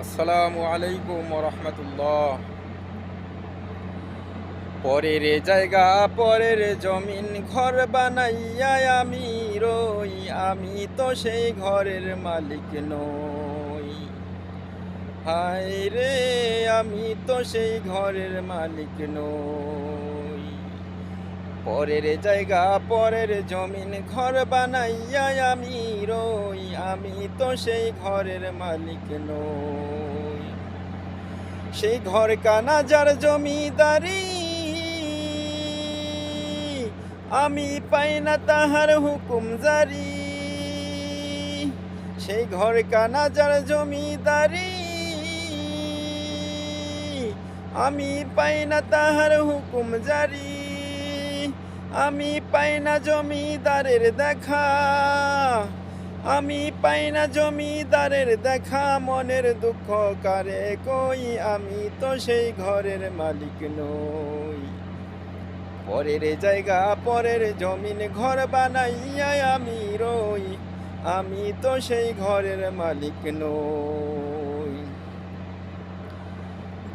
আসসালামু আলাইকুম রহমতুল্লাহ। পরের জায়গা পরের জমিন ঘর বানাইয়া আমি রই, আমি তো সেই ঘরের মালিক নই। হায় রে, আমি তো সেই ঘরের মালিক নই। পরের জায়গা পরের জমিন ঘর বানাইয়া আমি রই, আমি তো সেই ঘরের মালিক নই। সেই ঘর কানা যার জমিদারি, আমি পাই না তাহার হুকুম জারি। সেই ঘর কানা যার জমিদারি, আমি পাই না তাহার হুকুম জারি। আমি পাই না জমিদারের দেখা, আমি পাই না জমিদারের দেখা। মনের দুঃখ কারে কই, আমি তো সেই ঘরের মালিক নই। পরের জায়গা পরের জমিন ঘর বানাইয়া আমি রই, আমি তো সেই ঘরের মালিক নই।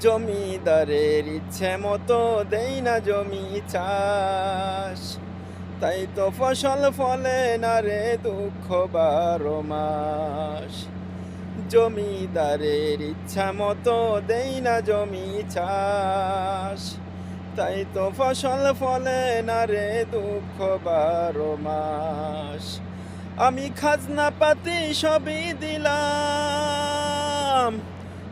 জমিদারের ইচ্ছে মতো দেই না জমি চাষ, তাই তো ফসল ফলে না রে দুঃখ 12 মাস। জমিদারের ইচ্ছা মতো দেই না জমি চাষ, তাই তো ফসল ফলে না রে দুঃখ 12 মাস। আমি খাজনা পাতি সবই দিলাম,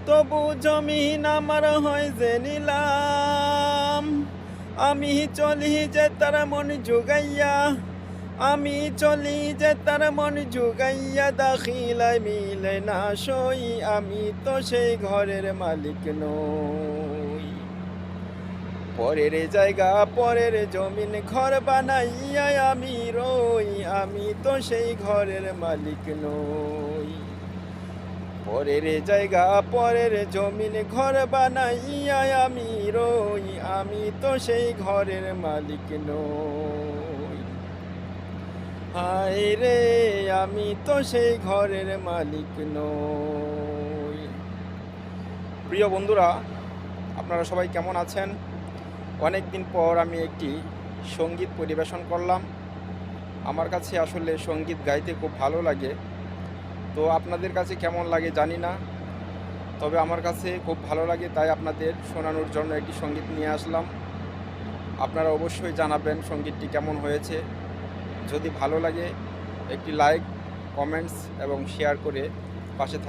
তবু জমিন আমার হয় যে নিলাম। আমি চলি যে তার মন জুগাইয়া, আমি চলি যে তার মন জুগাইয়া। দাখিলায় মিলে না সই, আমি তো সেই ঘরের মালিক নই। পরের জায়গা পরের জমিন ঘর বানাইয়া আমি রই, আমি তো সেই ঘরের মালিক নই। পরের জায়গা পরের জমিন ঘর বানাইয়া আমি রই, আমি তো সেই ঘরের মালিক নই। হায় রে, আমি তো সেই ঘরের মালিক নই। প্রিয় বন্ধুরা, আপনারা সবাই কেমন আছেন? অনেক দিন পর আমি একটি সঙ্গীত পরিবেশন করলাম। আমার কাছে আসলে সঙ্গীত গাইতে খুব ভালো লাগে। তো আপনাদের কাছে কেমন লাগে জানি না, তবে আমার কাছে খুব ভালো লাগে, তাই আপনাদের শোনানোর জন্য একটি সঙ্গীত নিয়ে আসলাম। আপনারা অবশ্যই জানাবেন সঙ্গীতটি কেমন হয়েছে। যদি ভালো লাগে একটি লাইক, কমেন্টস এবং শেয়ার করে পাশে